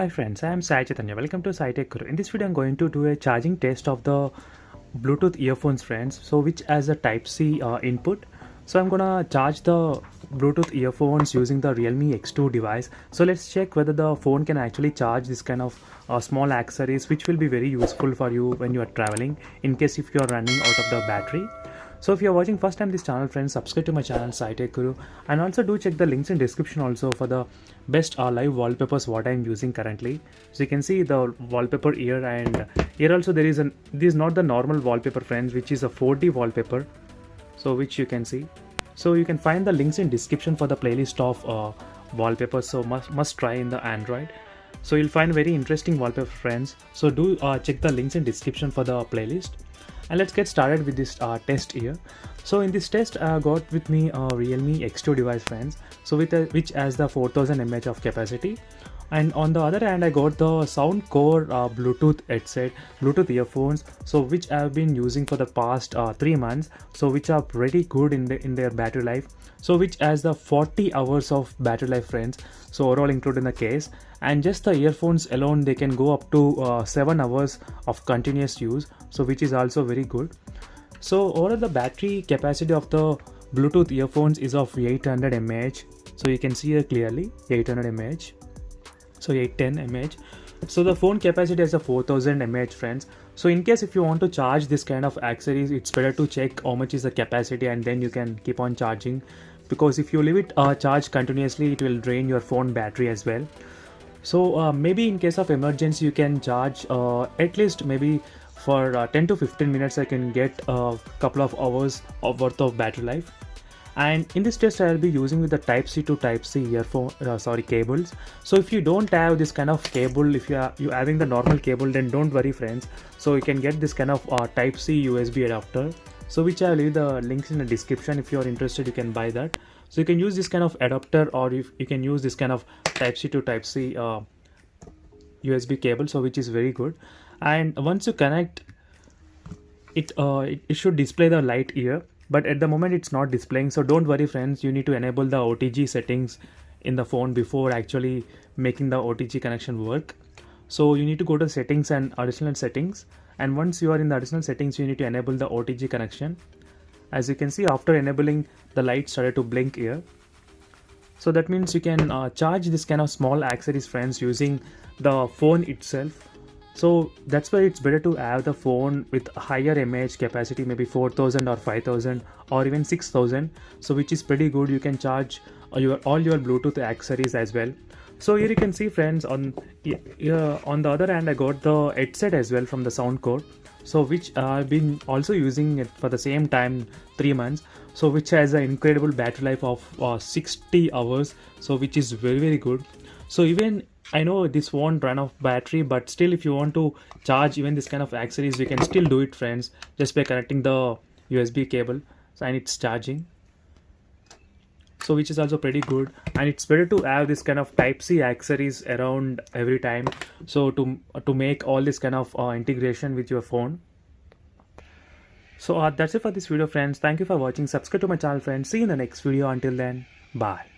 Hi friends, I am Sai Chaitanya. Welcome to Sai Tech Guru. In this video, I'm going to do a charging test of the Bluetooth earphones, friends. So which has a Type C input. So I'm gonna charge the Bluetooth earphones using the Realme X2 device. So let's check whether the phone can actually charge this kind of small accessories, which will be very useful for you when you are traveling. In case if you are running out of the battery. So if you're watching first time this channel, friends, subscribe to my channel Sai Tech Guru, and also do check the links in description also for the best live wallpapers what I'm using currently. So you can see the wallpaper here, and here also this is not the normal wallpaper, friends, which is a 4D wallpaper, so which you can see. So you can find the links in description for the playlist of wallpapers, so must try in the Android. So you'll find very interesting wallpaper, friends. So do check the links in description for the playlist. And let's get started with this test here. So in this test, I got with me a Realme X2 device, friends. So which has the 4000 mAh of capacity. And on the other hand, I got the Sound Core Bluetooth headset, Bluetooth earphones. So which I have been using for the past 3 months. So which are pretty good in their battery life. So which has the 40 hours of battery life, friends. So overall included in the case. And just the earphones alone, they can go up to 7 hours of continuous use. So which is also very good. So overall the battery capacity of the Bluetooth earphones is of 800 mAh. So you can see it clearly, 800 mAh. So 810 mAh. So the phone capacity has a 4000 mAh, friends. So in case if you want to charge this kind of accessories, it's better to check how much is the capacity and then you can keep on charging, because if you leave it charged continuously, it will drain your phone battery as well. So maybe in case of emergency, you can charge at least maybe for 10 to 15 minutes. I can get a couple of hours of worth of battery life. And in this test, I'll be using with the Type C to Type C earphone cables. So if you don't have this kind of cable, if you having the normal cable, then don't worry, friends. So you can get this kind of Type C USB adapter. So which I'll leave the links in the description. If you're interested, you can buy that. So you can use this kind of adapter, or if you can use this kind of Type C to Type C USB cable. So which is very good. And once you connect it, it should display the light here. But at the moment it's not displaying, so don't worry, friends. You need to enable the OTG settings in the phone before actually making the OTG connection work. So you need to go to settings and additional settings, and once you are in the additional settings, you need to enable the OTG connection. As you can see, after enabling, the light started to blink here. So that means you can charge this kind of small accessories, friends, using the phone itself. So that's why it's better to have the phone with higher mAh capacity, maybe 4000 or 5000 or even 6000. So which is pretty good. You can charge all your Bluetooth accessories as well. So here you can see, friends, on the other hand, I got the headset as well from the Sound Core. So which I've been also using it for the same time, 3 months. So which has an incredible battery life of 60 hours. So which is very good. So even I know this won't run off battery, but still if you want to charge even this kind of accessories, you can still do it, friends, just by connecting the USB cable. So, and it's charging. So which is also pretty good, and it's better to have this kind of Type C accessories around every time. So to make all this kind of integration with your phone. So that's it for this video, friends. Thank you for watching. Subscribe to my channel, friends. See you in the next video. Until then, bye.